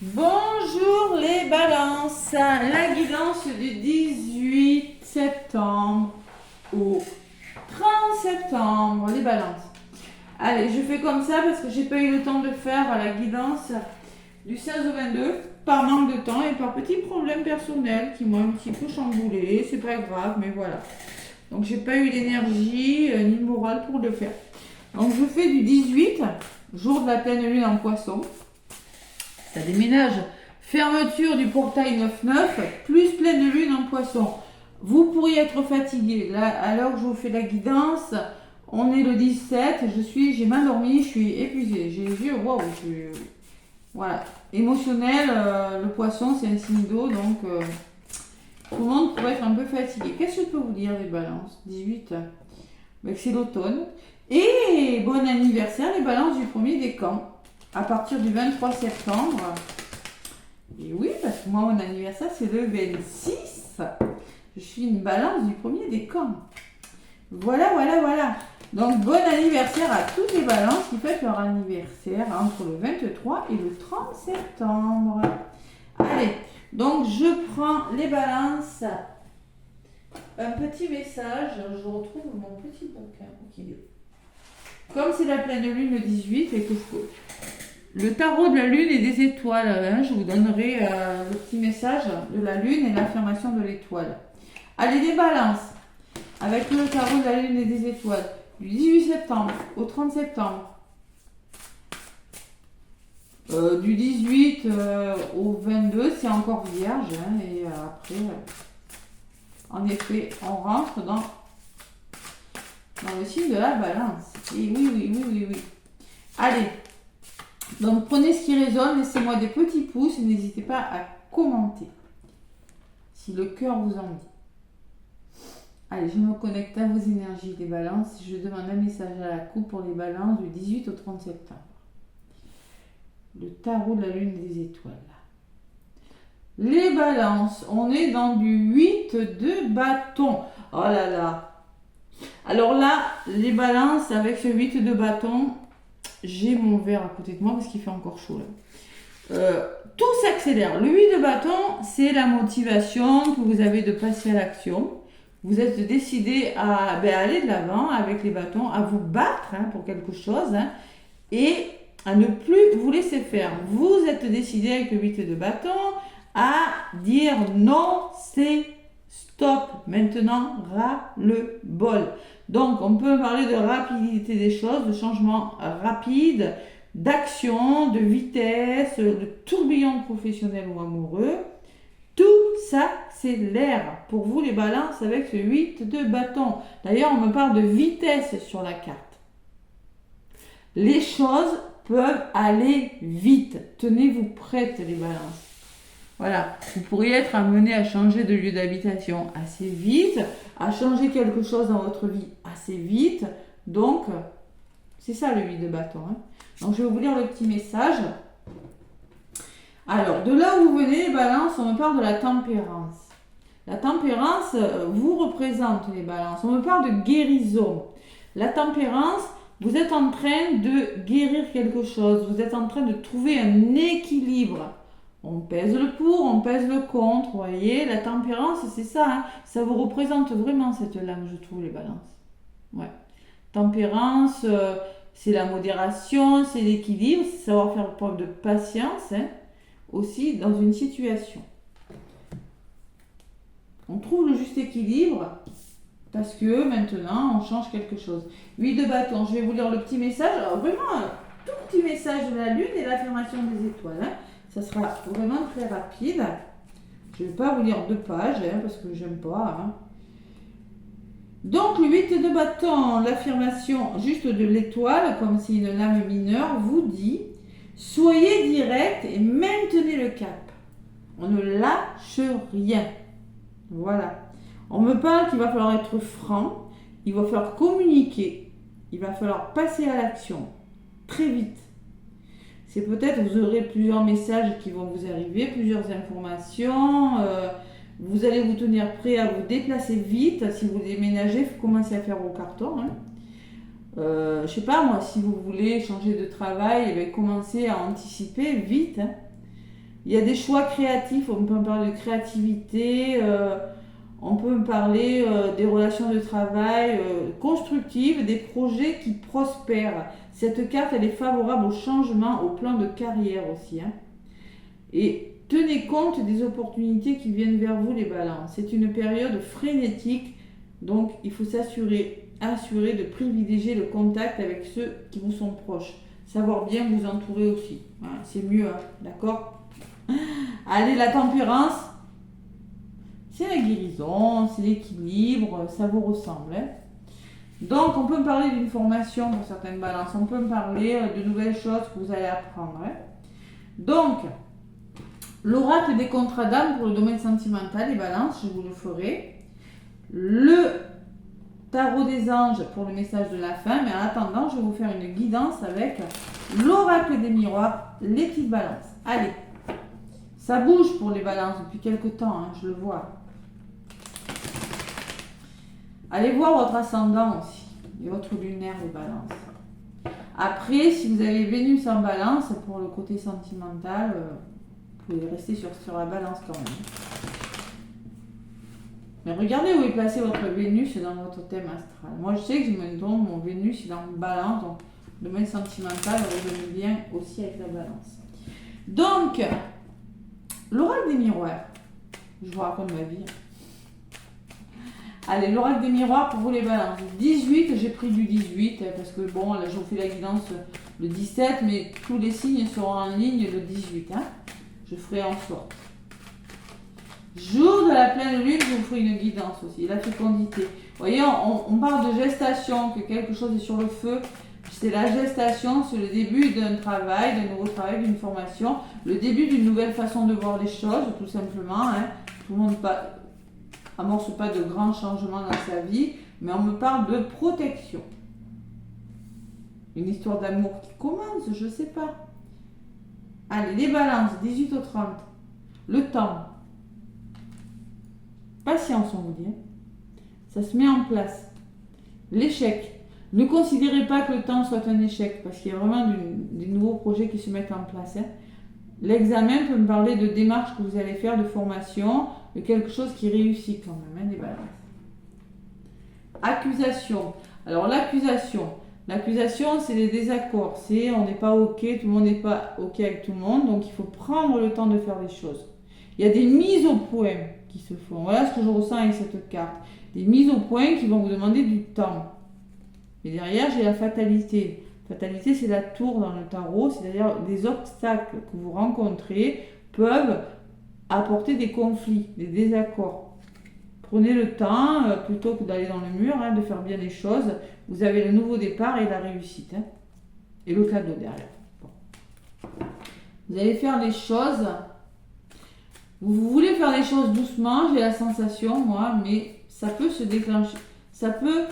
Bonjour les balances, la guidance du 18 septembre au 30 septembre, les balances. Allez, je fais comme ça parce que j'ai pas eu le temps de faire la guidance du 16 au 22 par manque de temps et par petits problèmes personnels qui m'ont un petit peu chamboulé, c'est pas grave, mais voilà. Donc j'ai pas eu l'énergie ni le moral pour le faire. Donc je fais du 18, jour de la pleine lune en poisson. Ça déménage. Fermeture du portail 9-9, plus pleine lune en poisson. Vous pourriez être fatigué. Là, à l'heure où je vous fais la guidance, on est le 17. J'ai mal dormi, je suis épuisée. J'ai les yeux, waouh, voilà. Émotionnel, le poisson, c'est un signe d'eau, donc tout le monde pourrait être un peu fatigué. Qu'est-ce que je peux vous dire, les balances 18, c'est l'automne. Et bon anniversaire, les balances du premier décan. À partir du 23 septembre. Et oui, parce que moi, mon anniversaire, c'est le 26. Je suis une balance du premier décan. Voilà. Donc, bon anniversaire à toutes les balances qui fêtent leur anniversaire entre le 23 et le 30 septembre. Allez, donc je prends les balances. Un petit message. Je retrouve mon petit bouquin. Comme c'est la pleine lune le 18 et que le tarot de la lune et des étoiles, hein, je vous donnerai le petit message de la lune et l'affirmation de l'étoile. Allez, les balances, avec le tarot de la lune et des étoiles, du 18 septembre au 30 septembre, du 18 au 22, c'est encore vierge, hein, et après, en effet, on rentre dans le signe de la balance. Et oui. Allez. Donc prenez ce qui résonne, laissez-moi des petits pouces et n'hésitez pas à commenter si le cœur vous en dit. Allez, je me connecte à vos énergies des balances. Je demande un message à la coupe pour les balances du 18 au 30 septembre. Le tarot de la lune et des étoiles. Les balances, on est dans du 8 de bâton. Oh là là. Alors là, les balances avec ce 8 de bâton, j'ai mon verre à côté de moi parce qu'il fait encore chaud là. Tout s'accélère. Le 8 de bâton, c'est la motivation que vous avez de passer à l'action. Vous êtes décidé à aller de l'avant avec les bâtons, à vous battre pour quelque chose et à ne plus vous laisser faire. Vous êtes décidé avec le 8 de bâton à dire non, c'est stop. Maintenant, ras-le-bol. Donc, on peut parler de rapidité des choses, de changement rapide, d'action, de vitesse, de tourbillon professionnel ou amoureux. Tout s'accélère pour vous les balances avec ce 8 de bâton. D'ailleurs, on me parle de vitesse sur la carte. Les choses peuvent aller vite. Tenez-vous prêtes les balances. Voilà, vous pourriez être amené à changer de lieu d'habitation assez vite, à changer quelque chose dans votre vie assez vite. Donc, c'est ça le 8 de bâton. Donc, je vais vous lire le petit message. Alors, de là où vous venez, les balances, on me parle de la tempérance. La tempérance vous représente, les balances. On me parle de guérison. La tempérance, vous êtes en train de guérir quelque chose. Vous êtes en train de trouver un équilibre. On pèse le pour, on pèse le contre, vous voyez. La tempérance, c'est ça. Ça vous représente vraiment cette lame, je trouve, les balances. Ouais. Tempérance, c'est la modération, c'est l'équilibre, c'est savoir faire preuve de patience, aussi dans une situation. On trouve le juste équilibre parce que maintenant, on change quelque chose. 8 de bâton, je vais vous lire le petit message. Alors, vraiment, tout petit message de la lune et l'affirmation des étoiles. Ça sera vraiment très rapide. Je ne vais pas vous lire 2 pages parce que j'aime pas. Donc le 8 de bâton, l'affirmation juste de l'étoile, comme c'est une lame mineure, vous dit « Soyez direct et maintenez le cap. On ne lâche rien. » Voilà. On me parle qu'il va falloir être franc, il va falloir communiquer, il va falloir passer à l'action très vite. C'est peut-être, vous aurez plusieurs messages qui vont vous arriver, plusieurs informations. Vous allez vous tenir prêt à vous déplacer vite. Si vous déménagez, il faut commencer à faire vos cartons. Je sais pas moi, si vous voulez changer de travail, commencez à anticiper vite. Il y a des choix créatifs, on peut parler de créativité, on peut parler des relations de travail constructives, des projets qui prospèrent. Cette carte, elle est favorable au changement, au plan de carrière aussi. Hein. Et tenez compte des opportunités qui viennent vers vous, les balances. C'est une période frénétique, donc il faut assurer de privilégier le contact avec ceux qui vous sont proches. Savoir bien vous entourer aussi. Hein, c'est mieux, hein, d'accord? Allez, la tempérance, c'est la guérison, c'est l'équilibre, ça vous ressemble. Hein. Donc, on peut me parler d'une formation pour certaines balances, on peut me parler de nouvelles choses que vous allez apprendre. Hein. Donc, l'oracle des contrats d'âme pour le domaine sentimental, les balances, je vous le ferai. Le tarot des anges pour le message de la fin, mais en attendant, je vais vous faire une guidance avec l'oracle des miroirs, les petites balances. Allez, ça bouge pour les balances depuis quelques temps, hein, je le vois. Allez voir votre ascendant aussi, et votre lunaire, les balances. Après, si vous avez Vénus en balance, pour le côté sentimental, vous pouvez rester sur la balance quand même. Mais regardez où est placé votre Vénus dans votre thème astral. Moi, je sais que mon Vénus est dans le balance, donc le domaine sentimental revenait bien aussi avec la balance. Donc, l'oracle des miroirs. Je vous raconte ma vie. Allez, l'oracle des miroirs pour vous les balances. 18, j'ai pris du 18 parce que bon, là je vous fais la guidance le 17, mais tous les signes seront en ligne le 18. Hein. Je ferai en sorte. Jour de la pleine lune, je vous ferai une guidance aussi, la fécondité. Vous voyez, on parle de gestation, que quelque chose est sur le feu. C'est la gestation, c'est le début d'un travail, d'un nouveau travail, d'une formation, le début d'une nouvelle façon de voir les choses, tout simplement. Hein. Tout le monde amorce pas de grands changements dans sa vie, mais on me parle de protection. Une histoire d'amour qui commence, je sais pas. Allez, les balances, 18 au 30. Le temps. Patience, on vous dit. Ça se met en place. L'échec. Ne considérez pas que le temps soit un échec, parce qu'il y a vraiment des nouveaux projets qui se mettent en place. Hein. L'examen peut me parler de démarches que vous allez faire, de formation, de quelque chose qui réussit quand même, hein, des balances. Accusation. Alors l'accusation, c'est les désaccords. C'est on n'est pas OK, tout le monde n'est pas OK avec tout le monde, donc il faut prendre le temps de faire les choses. Il y a des mises au point qui se font. Voilà ce que je ressens avec cette carte. Des mises au point qui vont vous demander du temps. Et derrière, j'ai la fatalité. Fatalité, c'est la tour dans le tarot, c'est-à-dire des obstacles que vous rencontrez peuvent apporter des conflits, des désaccords. Prenez le temps, plutôt que d'aller dans le mur, hein, de faire bien les choses. Vous avez le nouveau départ et la réussite. Hein, et le cadeau derrière. Bon. Vous allez faire les choses. Vous voulez faire les choses doucement, j'ai la sensation, moi, mais ça peut se déclencher. Ça peut...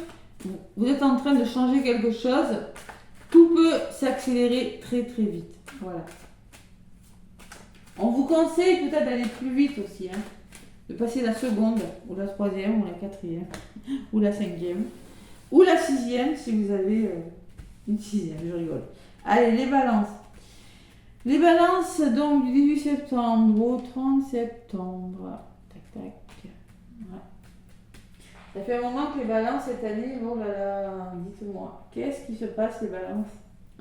Vous êtes en train de changer quelque chose. Tout peut s'accélérer très très vite. Voilà. On vous conseille peut-être d'aller plus vite aussi. Hein, de passer la seconde, ou la troisième, ou la quatrième, ou la cinquième, ou la sixième si vous avez une sixième, je rigole. Allez, les balances. Les balances, donc, du 18 septembre au 30 septembre. Tac, tac. Voilà. Ça fait un moment que les balances cette année, oh là là, dites-moi, qu'est-ce qui se passe les balances?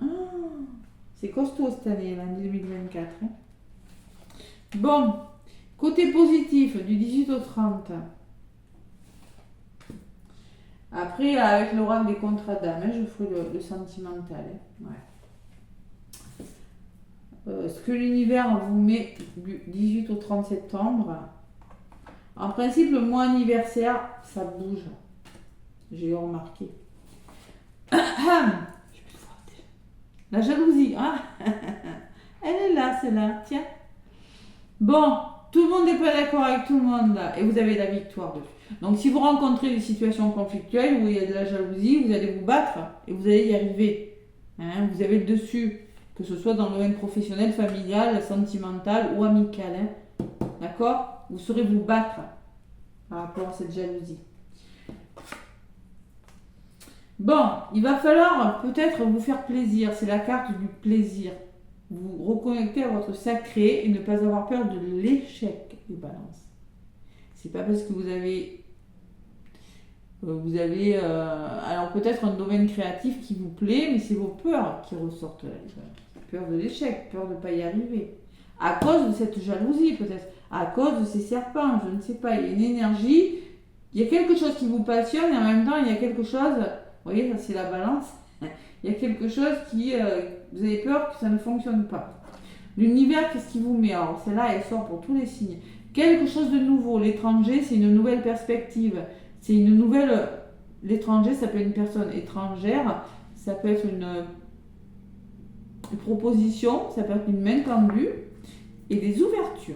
Ah, c'est costaud cette année, l'année 2024. Hein. Bon, côté positif, du 18 au 30. Après, avec l'oracle des contrats d'âme, hein, je ferai le sentimental. Hein. Ouais. Ce que l'univers vous met du 18 au 30 septembre, en principe, le mois anniversaire, ça bouge. J'ai remarqué. La jalousie, hein. Elle est là, celle-là. Tiens. Bon, tout le monde n'est pas d'accord avec tout le monde là. Et vous avez la victoire dessus. Donc, si vous rencontrez des situations conflictuelles où il y a de la jalousie, vous allez vous battre et vous allez y arriver. Hein, vous avez le dessus. Que ce soit dans le domaine professionnel, familial, sentimental ou amical. Hein. D'accord? Vous saurez vous battre par rapport à cette jalousie. Bon, il va falloir peut-être vous faire plaisir. C'est la carte du plaisir. vous reconnecter à votre sacré et ne pas avoir peur de l'échec, les balances. C'est pas parce que vous avez alors peut-être un domaine créatif qui vous plaît, mais c'est vos peurs qui ressortent là. Peur de l'échec, peur de ne pas y arriver. À cause de cette jalousie peut-être, à cause de ces serpents, je ne sais pas, il y a une énergie, il y a quelque chose qui vous passionne et en même temps il y a quelque chose, vous voyez, ça c'est la balance, il y a quelque chose qui, vous avez peur que ça ne fonctionne pas. L'univers, qu'est-ce qu'il vous met? Alors celle-là, elle sort pour tous les signes. Quelque chose de nouveau, l'étranger, c'est une nouvelle perspective. C'est une nouvelle. L'étranger, ça peut être une personne étrangère, ça peut être une proposition, ça peut être une main tendue et des ouvertures.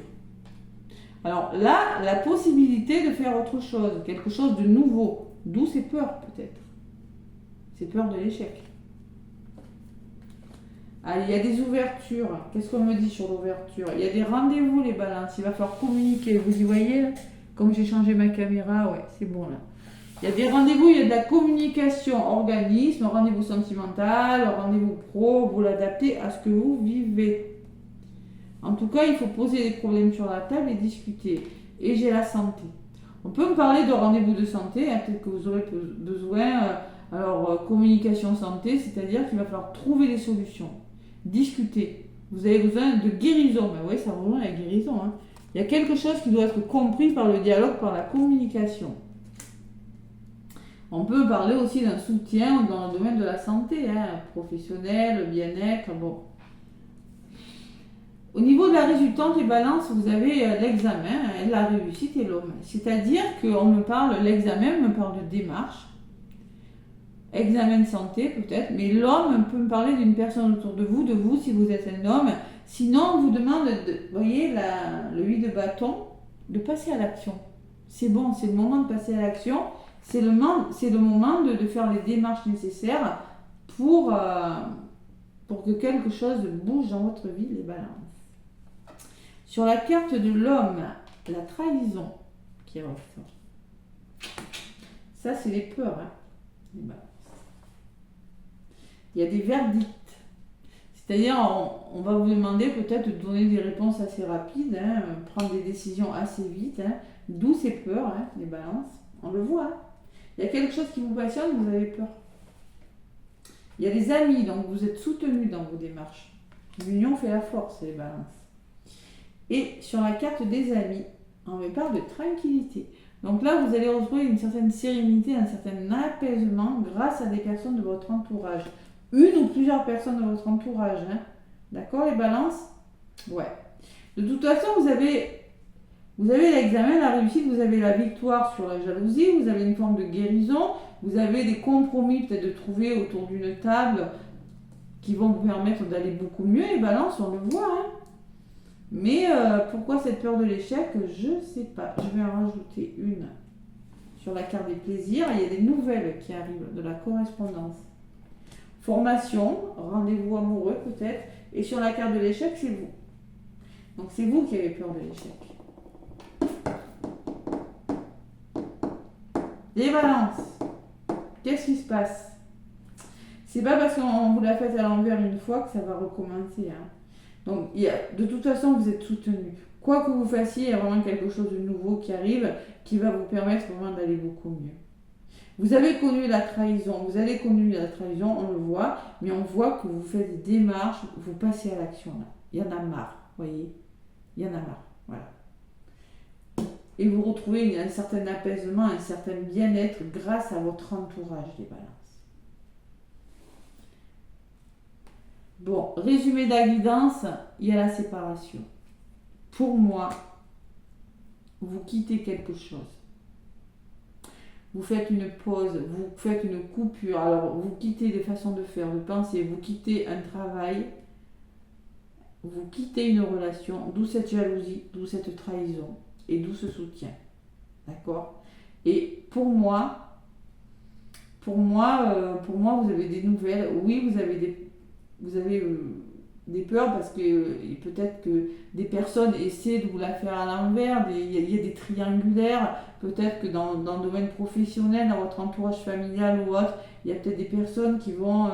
Alors là, la possibilité de faire autre chose, quelque chose de nouveau, d'où ces peurs peut-être. Ces peurs de l'échec. Allez, il y a des ouvertures. Qu'est-ce qu'on me dit sur l'ouverture? Il y a des rendez-vous, les balances. Il va falloir communiquer. Vous y voyez là? Comme j'ai changé ma caméra, ouais, c'est bon là. Il y a des rendez-vous, il y a de la communication, organisme, rendez-vous sentimental, rendez-vous pro, vous l'adaptez à ce que vous vivez. En tout cas, il faut poser des problèmes sur la table et discuter. Et j'ai la santé. On peut me parler de rendez-vous de santé, hein, peut-être que vous aurez besoin, communication santé, c'est-à-dire qu'il va falloir trouver des solutions, discuter. Vous avez besoin de guérison, mais oui, ça rejoint la guérison. Hein. Il y a quelque chose qui doit être compris par le dialogue, par la communication. On peut parler aussi d'un soutien dans le domaine de la santé, hein, professionnel, bien-être, bon. Au niveau de la résultante et balance, vous avez l'examen, hein, la réussite et l'homme. C'est-à-dire qu'on me parle, l'examen me parle de démarche, examen de santé peut-être, mais l'homme peut me parler d'une personne autour de vous si vous êtes un homme. Sinon, on vous demande, vous voyez, le 8 de bâton, de passer à l'action. C'est bon, c'est le moment de passer à l'action. C'est le moment de faire les démarches nécessaires pour que quelque chose bouge dans votre vie, les balances. Sur la carte de l'homme, la trahison qui ressort. Ça, c'est les peurs, hein, les balances. Il y a des verdicts. C'est-à-dire, on va vous demander peut-être de donner des réponses assez rapides, hein, prendre des décisions assez vite, hein, d'où ces peurs, hein, les balances. On le voit. Hein. Il y a quelque chose qui vous passionne, vous avez peur. Il y a des amis, donc vous êtes soutenus dans vos démarches. L'union fait la force, les balances. Et sur la carte des amis, on me parle de tranquillité. Donc là, vous allez retrouver une certaine sérénité, un certain apaisement grâce à des personnes de votre entourage. Une ou plusieurs personnes de votre entourage. Hein. D'accord, les balances? Ouais. De toute façon, vous avez l'examen, la réussite, vous avez la victoire sur la jalousie, vous avez une forme de guérison, vous avez des compromis peut-être de trouver autour d'une table qui vont vous permettre d'aller beaucoup mieux. Les balances, on le voit. Hein. Mais pourquoi cette peur de l'échec? Je ne sais pas. Je vais en rajouter une sur la carte des plaisirs. Il y a des nouvelles qui arrivent, de la correspondance. Formation, rendez-vous amoureux peut-être. Et sur la carte de l'échec, c'est vous. Donc c'est vous qui avez peur de l'échec. Les balances. Qu'est-ce qui se passe? C'est pas parce qu'on vous l'a fait à l'envers une fois que ça va recommencer. Hein. Donc, de toute façon, vous êtes soutenu. Quoi que vous fassiez, il y a vraiment quelque chose de nouveau qui arrive, qui va vous permettre vraiment d'aller beaucoup mieux. Vous avez connu la trahison, on le voit, mais on voit que vous faites des démarches, vous passez à l'action là. Il y en a marre, vous voyez. Il y en a marre, voilà. Et vous retrouvez un certain apaisement, un certain bien-être grâce à votre entourage, les balances. Bon, résumé de la guidance, il y a la séparation. Pour moi, vous quittez quelque chose. Vous faites une pause, vous faites une coupure. Alors, vous quittez des façons de faire, de penser, vous quittez un travail, vous quittez une relation, d'où cette jalousie, d'où cette trahison et d'où ce soutien. D'accord? Et pour moi, vous avez des nouvelles. Oui, vous avez des peurs parce que peut-être que des personnes essaient de vous la faire à l'envers, il y a des triangulaires, peut-être que dans le domaine professionnel, dans votre entourage familial ou autre, il y a peut-être des personnes qui vont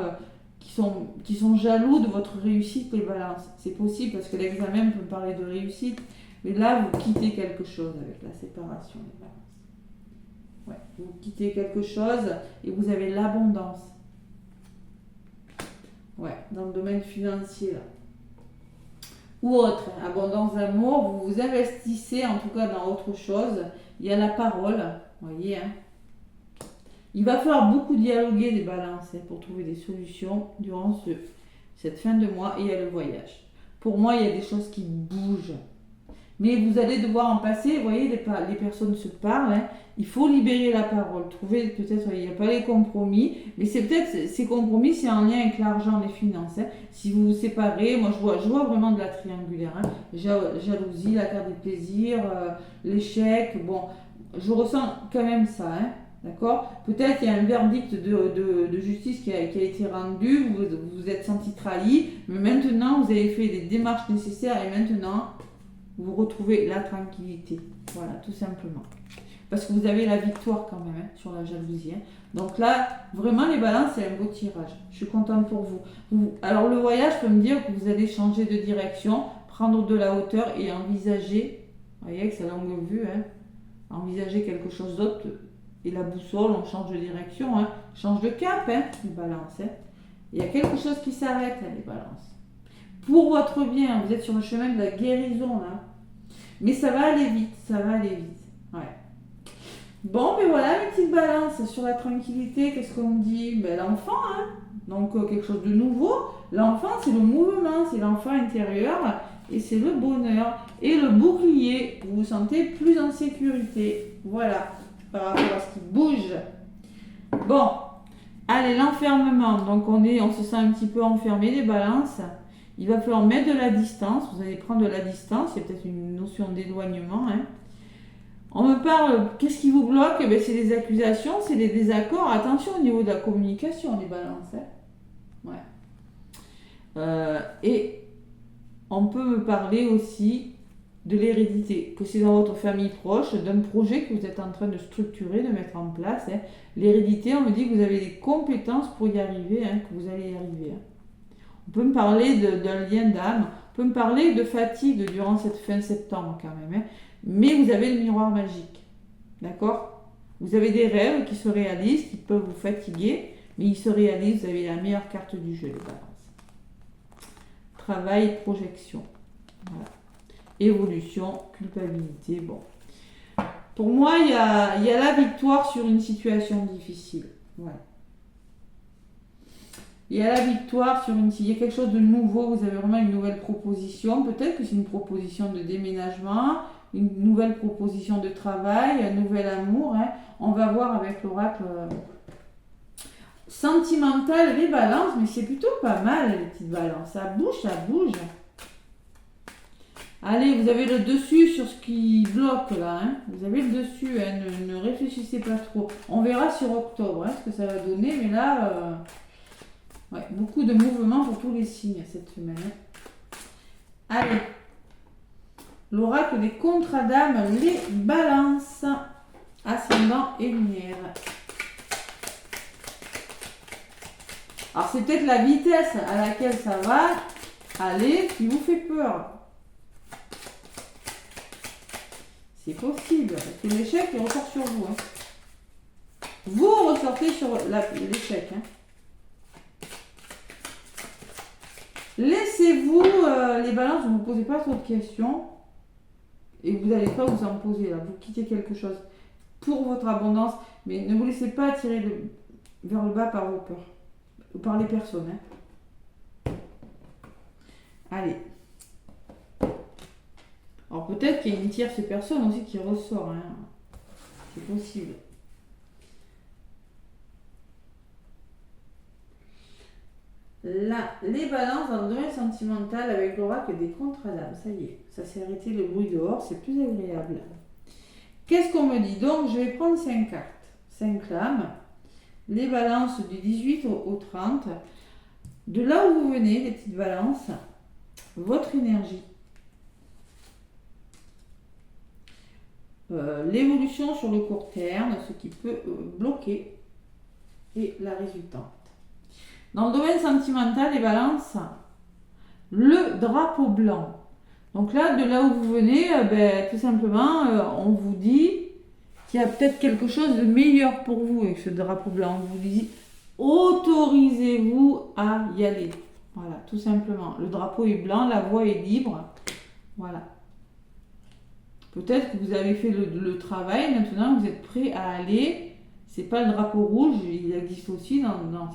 qui sont jaloux de votre réussite, les balances. C'est possible parce que l'examen peut parler de réussite, mais là, vous quittez quelque chose avec la séparation, les balances. Ouais, vous quittez quelque chose et vous avez l'abondance. Ouais, dans le domaine financier, là. Ou autre, abondance d'amour, vous vous investissez en tout cas dans autre chose. Il y a la parole, vous voyez, hein. Il va falloir beaucoup dialoguer des balances pour trouver des solutions durant cette fin de mois, et il y a le voyage. Pour moi, il y a des choses qui bougent. Mais vous allez devoir en passer, vous voyez, les personnes se parlent, hein. Il faut libérer la parole, trouver peut-être, il n'y a pas les compromis, mais c'est peut-être, ces compromis, c'est en lien avec l'argent, les finances, hein. Si vous vous séparez, moi je vois vraiment de la triangulaire, hein. Jalousie, la carte des plaisirs, l'échec, bon, je ressens quand même ça, hein. D'accord? Peut-être qu'il y a un verdict de justice qui a été rendu, vous vous êtes senti trahi, mais maintenant vous avez fait les démarches nécessaires et maintenant vous retrouvez la tranquillité. Voilà, tout simplement. Parce que vous avez la victoire quand même, hein, sur la jalousie, hein. Donc là, vraiment les balances, c'est un beau tirage. Je suis contente pour vous. Alors le voyage peut me dire que vous allez changer de direction, prendre de la hauteur et envisager, vous voyez, avec sa longue vue, hein, envisager quelque chose d'autre. Et la boussole, on change de direction, hein, change de cap, hein, les balances, hein. Il y a quelque chose qui s'arrête, hein, les balances. Pour votre bien, vous êtes sur le chemin de la guérison, là. Mais ça va aller vite, ça va aller vite. Ouais. Bon, mais voilà, mes petites balances. Sur la tranquillité, qu'est-ce qu'on me dit? Ben, l'enfant, hein. Donc, quelque chose de nouveau. L'enfant, c'est le mouvement, c'est l'enfant intérieur et c'est le bonheur. Et le bouclier, vous vous sentez plus en sécurité. Voilà, par rapport à ce qui bouge. Bon, allez, l'enfermement. Donc, on se sent un petit peu enfermé, les balances. Il va falloir mettre de la distance. Vous allez prendre de la distance. Il y a peut-être une notion d'éloignement, hein. On me parle, qu'est-ce qui vous bloque? Ben, c'est les accusations, c'est les désaccords. Attention au niveau de la communication, les balances, hein. Ouais. Et on peut me parler aussi de l'hérédité, que c'est dans votre famille proche, d'un projet que vous êtes en train de structurer, de mettre en place, hein. L'hérédité, on me dit que vous avez des compétences pour y arriver, hein, que vous allez y arriver, hein. On peut me parler d'un lien d'âme, on peut me parler de fatigue durant cette fin septembre quand même, hein. Mais vous avez le miroir magique, d'accord? Vous avez des rêves qui se réalisent, qui peuvent vous fatiguer, mais ils se réalisent, vous avez la meilleure carte du jeu, les balances. Travail, projection, voilà. Évolution, culpabilité, bon. Pour moi, il y a la victoire sur une situation difficile, voilà. Il y a la victoire sur il y a quelque chose de nouveau, vous avez vraiment une nouvelle proposition, peut-être que c'est une proposition de déménagement, une nouvelle proposition de travail, un nouvel amour, hein. On va voir avec l'oracle sentimental, les balances, mais c'est plutôt pas mal, les petites balances. Ça bouge, ça bouge. Allez, vous avez le dessus sur ce qui bloque là, hein. Vous avez le dessus, hein. Ne réfléchissez pas trop. On verra sur octobre, hein, ce que ça va donner, mais là, ouais, beaucoup de mouvements pour tous les signes cette semaine, hein. Allez. L'oracle des contrats d'âme, les balances, ascendant et lumière. Alors c'est peut-être la vitesse à laquelle ça va aller qui vous fait peur. C'est possible, parce que l'échec il ressort sur vous, hein. Vous ressortez sur l'échec, hein. Laissez-vous, les balances, ne vous posez pas trop de questions. Et vous n'allez pas vous en poser là, vous quittez quelque chose pour votre abondance, mais ne vous laissez pas attirer vers le bas par vos peurs, ou par les personnes, hein. Allez. Alors peut-être qu'il y a une tierce personne aussi qui ressort, hein. C'est possible. Là, les balances dans le domaine sentimental avec l'oracle des contrats d'âme. Ça y est, ça s'est arrêté le bruit dehors, c'est plus agréable. Qu'est-ce qu'on me dit? Donc, je vais prendre 5 cartes, 5 lames. Les balances du 18 au 30. De là où vous venez, les petites balances, votre énergie. L'évolution sur le court terme, ce qui peut bloquer, et la résultante. Dans le domaine sentimental, les balances, le drapeau blanc. Donc là, de là où vous venez, tout simplement, on vous dit qu'il y a peut-être quelque chose de meilleur pour vous avec ce drapeau blanc. On vous dit, autorisez-vous à y aller. Voilà, tout simplement. Le drapeau est blanc, la voie est libre. Voilà. Peut-être que vous avez fait le travail, maintenant vous êtes prêt à aller. C'est pas le drapeau rouge, il existe aussi dans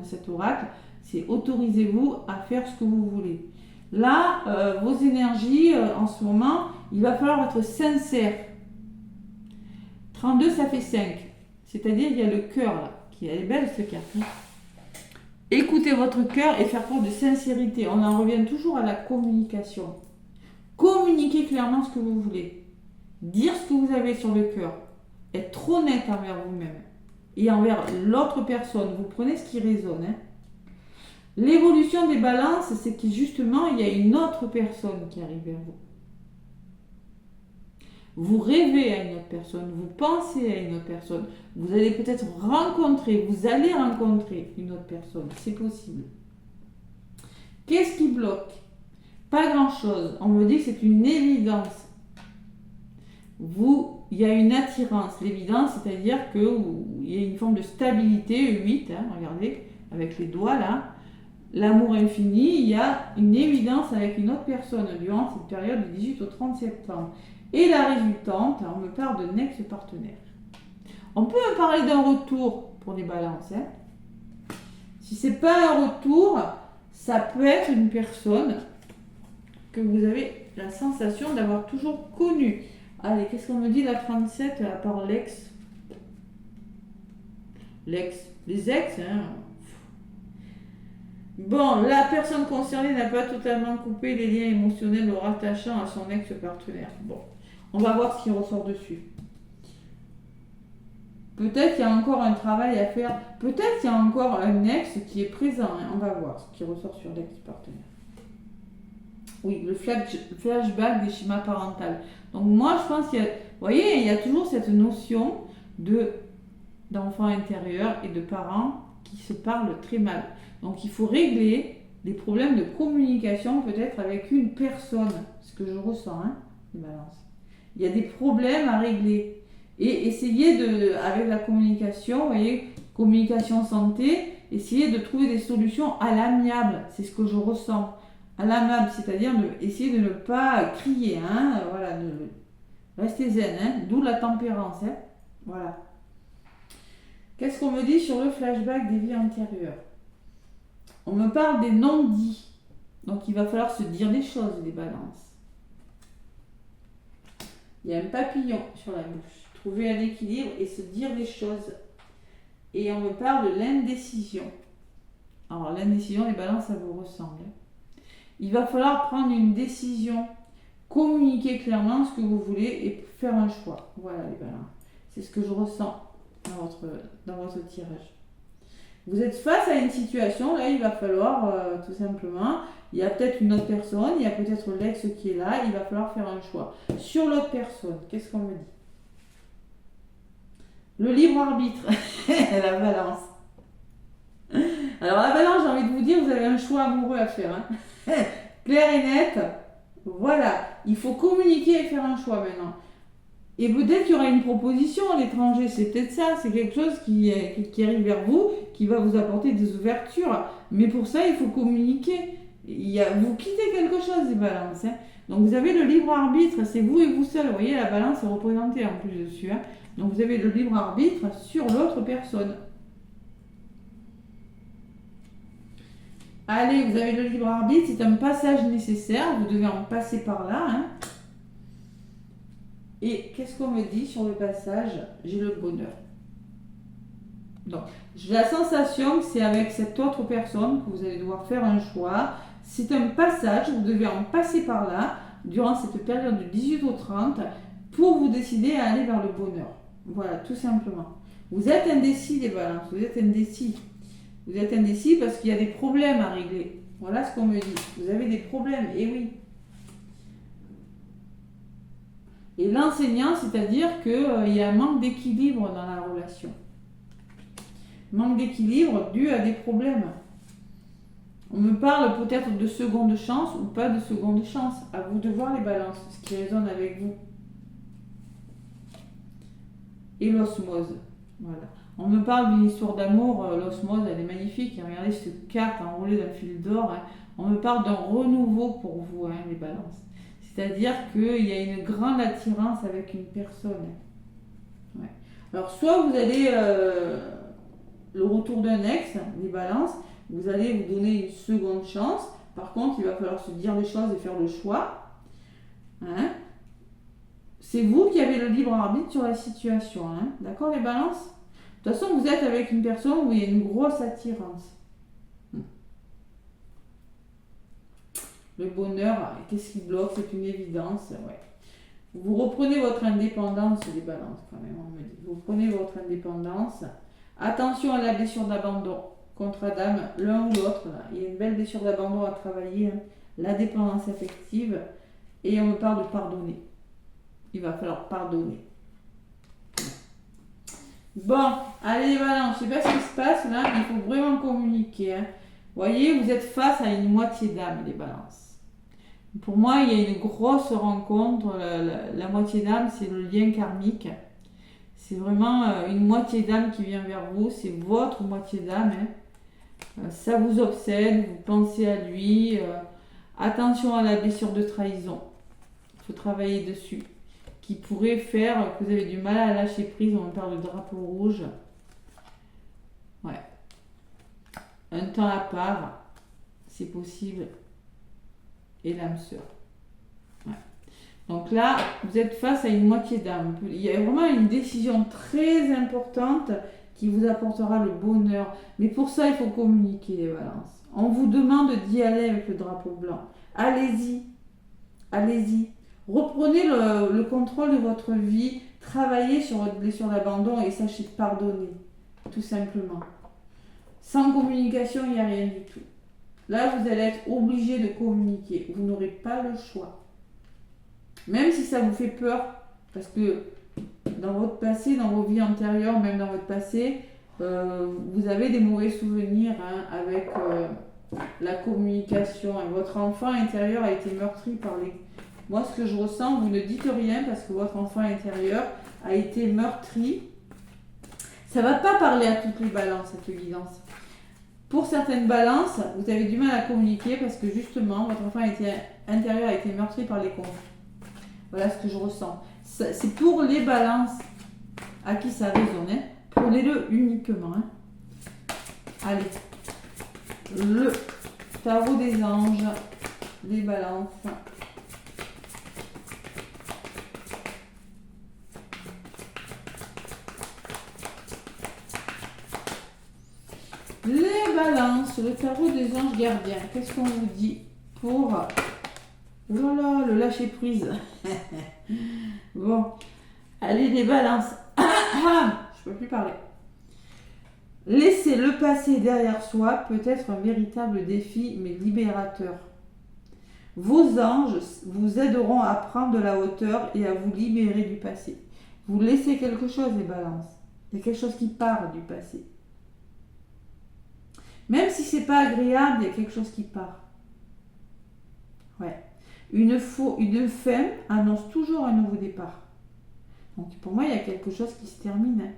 cet oracle. C'est autorisez-vous à faire ce que vous voulez. Là, vos énergies, en ce moment, il va falloir être sincère. 32, ça fait 5. C'est-à-dire, il y a le cœur là. Elle est belle cette carte. Écoutez votre cœur et faire preuve de sincérité. On en revient toujours à la communication. Communiquez clairement ce que vous voulez. Dire ce que vous avez sur le cœur. Être honnête envers vous-même et envers l'autre personne. Vous prenez ce qui résonne. L'évolution des balances, c'est que justement, il y a une autre personne qui arrive vers vous. Vous rêvez à une autre personne, vous pensez à une autre personne. Vous allez peut-être rencontrer, vous allez rencontrer une autre personne. C'est possible. Qu'est-ce qui bloque? Pas grand-chose. On me dit que c'est une évidence. Il y a une attirance. L'évidence, c'est-à-dire qu'il y a une forme de stabilité, 8, regardez, avec les doigts là. L'amour infini, il y a une évidence avec une autre personne durant cette période du 18 au 30 septembre. Et la résultante, on me parle de ex-partenaire. On peut parler d'un retour pour les balances. Si ce n'est pas un retour, ça peut être une personne que vous avez la sensation d'avoir toujours connue. Allez, qu'est-ce qu'on me dit la 37 à part l'ex? L'ex, les ex, Bon, la personne concernée n'a pas totalement coupé les liens émotionnels le rattachant à son ex-partenaire. Bon, on va voir ce qui ressort dessus. Peut-être qu'il y a encore un travail à faire. Peut-être qu'il y a encore un ex qui est présent. On va voir ce qui ressort sur l'ex-partenaire. Oui, le flashback des schémas parentaux. Donc moi, je pense qu'il y a... Vous voyez, il y a toujours cette notion d'enfant intérieur et de parents qui se parlent très mal. Donc il faut régler les problèmes de communication peut-être avec une personne. Ce que je ressens, les balances. Il y a des problèmes à régler. Et essayez avec la communication, vous voyez, communication santé, essayez de trouver des solutions à l'amiable. C'est ce que je ressens. À l'amiable, c'est-à-dire essayer de ne pas crier, voilà, rester zen, d'où la tempérance, voilà. Qu'est-ce qu'on me dit sur le flashback des vies antérieures? On me parle des non-dits, donc il va falloir se dire des choses, les balances. Il y a un papillon sur la bouche, trouver un équilibre et se dire des choses. Et on me parle de l'indécision. Alors l'indécision, les balances, ça vous ressemble. Il va falloir prendre une décision, communiquer clairement ce que vous voulez et faire un choix. Voilà les balances. C'est ce que je ressens dans votre tirage. Vous êtes face à une situation, là il va falloir tout simplement, il y a peut-être une autre personne, il y a peut-être l'ex qui est là, il va falloir faire un choix. Sur l'autre personne, qu'est-ce qu'on me dit? Le libre arbitre, la balance. Alors la balance, j'ai envie de vous dire, vous avez un choix amoureux à faire. Clair et net, voilà, il faut communiquer et faire un choix maintenant. Et peut-être qu'il y aura une proposition à l'étranger, c'est peut-être ça, c'est quelque chose qui arrive vers vous, qui va vous apporter des ouvertures. Mais pour ça, il faut communiquer. Vous quittez quelque chose, les balances. Donc vous avez le libre arbitre, c'est vous et vous seul. Vous voyez, la balance est représentée en plus dessus. Donc vous avez le libre arbitre sur l'autre personne. Allez, vous avez le libre arbitre, c'est un passage nécessaire, vous devez en passer par là. Et qu'est-ce qu'on me dit sur le passage? J'ai le bonheur. Donc, j'ai la sensation que c'est avec cette autre personne que vous allez devoir faire un choix. C'est un passage, vous devez en passer par là, durant cette période du 18 au 30, pour vous décider à aller vers le bonheur. Voilà, tout simplement. Vous êtes indécis, les balances, vous êtes indécis. Vous êtes indécis parce qu'il y a des problèmes à régler. Voilà ce qu'on me dit. Vous avez des problèmes, et oui. Et l'enseignant, c'est-à-dire qu'il y a un manque d'équilibre dans la relation. Manque d'équilibre dû à des problèmes. On me parle peut-être de seconde chance ou pas de seconde chance. À vous de voir les balances, ce qui résonne avec vous. Et l'osmose. Voilà. On me parle d'une histoire d'amour. L'osmose, elle est magnifique. Regardez cette carte enroulée d'un fil d'or. On me parle d'un renouveau pour vous, les balances. C'est-à-dire qu'il y a une grande attirance avec une personne. Ouais. Alors, soit vous allez le retour d'un ex, les balances, vous allez vous donner une seconde chance. Par contre, il va falloir se dire les choses et faire le choix. Hein? C'est vous qui avez le libre arbitre sur la situation. Hein? D'accord, les balances? De toute façon, vous êtes avec une personne où il y a une grosse attirance. Le bonheur, qu'est-ce qui bloque? C'est une évidence. Ouais. Vous reprenez votre indépendance, les balances, quand même, on me dit. Vous prenez votre indépendance. Attention à la blessure d'abandon contre Adam, l'un ou l'autre. Il y a une belle blessure d'abandon à travailler. Hein. La dépendance affective. Et on me parle de pardonner. Il va falloir pardonner. Bon, allez les balances, je ne sais pas ce qui se passe là, mais il faut vraiment communiquer. Hein. Vous voyez, vous êtes face à une moitié d'âme, les balances. Pour moi, il y a une grosse rencontre. La moitié d'âme, c'est le lien karmique. C'est vraiment une moitié d'âme qui vient vers vous. C'est votre moitié d'âme. Hein. Ça vous obsède, vous pensez à lui. Attention à la blessure de trahison. Il faut travailler dessus. Qui pourrait faire que vous avez du mal à lâcher prise. On parle de drapeau rouge. Ouais. Un temps à part, c'est possible. Et l'âme sœur. Ouais. Donc là, vous êtes face à une moitié d'âme. Il y a vraiment une décision très importante qui vous apportera le bonheur. Mais pour ça, il faut communiquer, les balances. On vous demande d'y aller avec le drapeau blanc. Allez-y. Allez-y. Reprenez le contrôle de votre vie. Travaillez sur votre blessure d'abandon et sachez pardonner. Tout simplement. Sans communication, il n'y a rien du tout. Là, vous allez être obligé de communiquer. Vous n'aurez pas le choix. Même si ça vous fait peur, parce que dans votre passé, dans vos vies antérieures, même dans votre passé, vous avez des mauvais souvenirs avec la communication. Et votre enfant intérieur a été meurtri par les... Moi, ce que je ressens, vous ne dites rien parce que votre enfant intérieur a été meurtri. Ça ne va pas parler à toutes les balances, cette guidance. Pour certaines balances, vous avez du mal à communiquer parce que justement, votre enfant intérieur a été meurtri par les conflits. Voilà ce que je ressens. C'est pour les balances à qui ça résonne. Hein. Prenez-le uniquement. Hein. Allez. Le tarot des anges, les balances. Les balances, le tarot des anges gardiens. Qu'est-ce qu'on vous dit pour... Oh là là, le lâcher prise. Bon, allez les balances. Je peux plus parler. Laisser le passé derrière soi peut être un véritable défi, mais libérateur. Vos anges vous aideront à prendre de la hauteur et à vous libérer du passé. Vous laissez quelque chose, les balances. Il y a quelque chose qui part du passé. Même si c'est pas agréable, il y a quelque chose qui part. Ouais. Une fin annonce toujours un nouveau départ. Donc pour moi, il y a quelque chose qui se termine. Hein.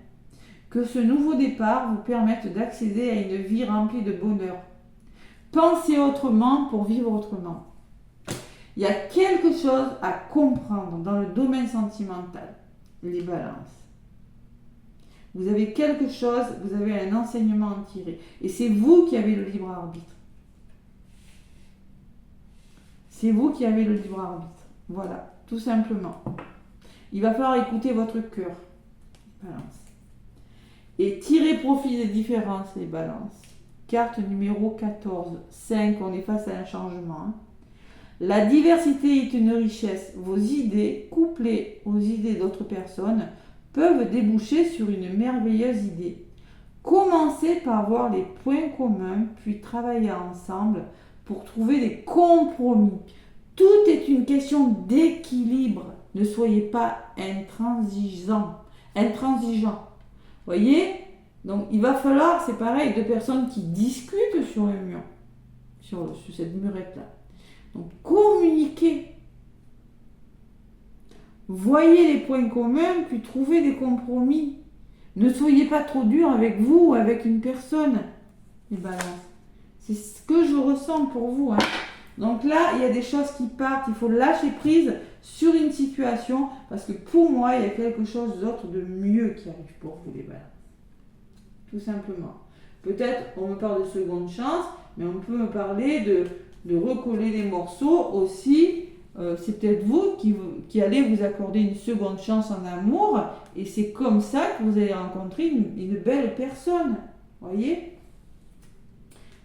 Que ce nouveau départ vous permette d'accéder à une vie remplie de bonheur. Pensez autrement pour vivre autrement. Il y a quelque chose à comprendre dans le domaine sentimental. Les balances. Vous avez quelque chose, vous avez un enseignement à en tirer. Et c'est vous qui avez le libre arbitre. C'est vous qui avez le libre arbitre. Voilà, tout simplement. Il va falloir écouter votre cœur. Balance. Et tirer profit des différences, les balances. Carte numéro 14. 5, on est face à un changement. Hein. La diversité est une richesse. Vos idées, couplées aux idées d'autres personnes, peuvent déboucher sur une merveilleuse idée. Commencez par voir les points communs, puis travailler ensemble pour trouver des compromis. Tout est une question d'équilibre. Ne soyez pas intransigeant. Voyez, Donc, il va falloir, c'est pareil, deux personnes qui discutent sur le mur, sur cette murette-là. Donc, communiquez. Voyez les points communs, puis trouvez des compromis. Ne soyez pas trop dur avec vous ou avec une personne, les balances. C'est ce que je ressens pour vous. Hein. Donc là, il y a des choses qui partent. Il faut lâcher prise sur une situation parce que pour moi, il y a quelque chose d'autre de mieux qui arrive pour vous, les balances. Tout simplement. Peut-être, on me parle de seconde chance, mais on peut me parler de recoller les morceaux aussi. C'est peut-être vous qui allez vous accorder une seconde chance en amour et c'est comme ça que vous allez rencontrer une belle personne. Voyez ?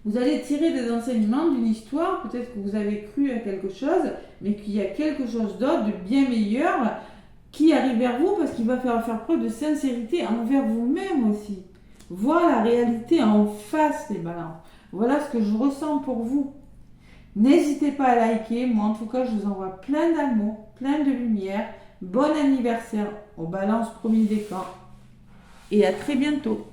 Vous allez tirer des enseignements d'une histoire, peut-être que vous avez cru à quelque chose, mais qu'il y a quelque chose d'autre, de bien meilleur, qui arrive vers vous parce qu'il va faire preuve de sincérité envers vous-même aussi. Voir la réalité en face, les balances. Voilà ce que je ressens pour vous. N'hésitez pas à liker. Moi, en tout cas, je vous envoie plein d'amour, plein de lumière. Bon anniversaire aux balances premier décan. Et à très bientôt.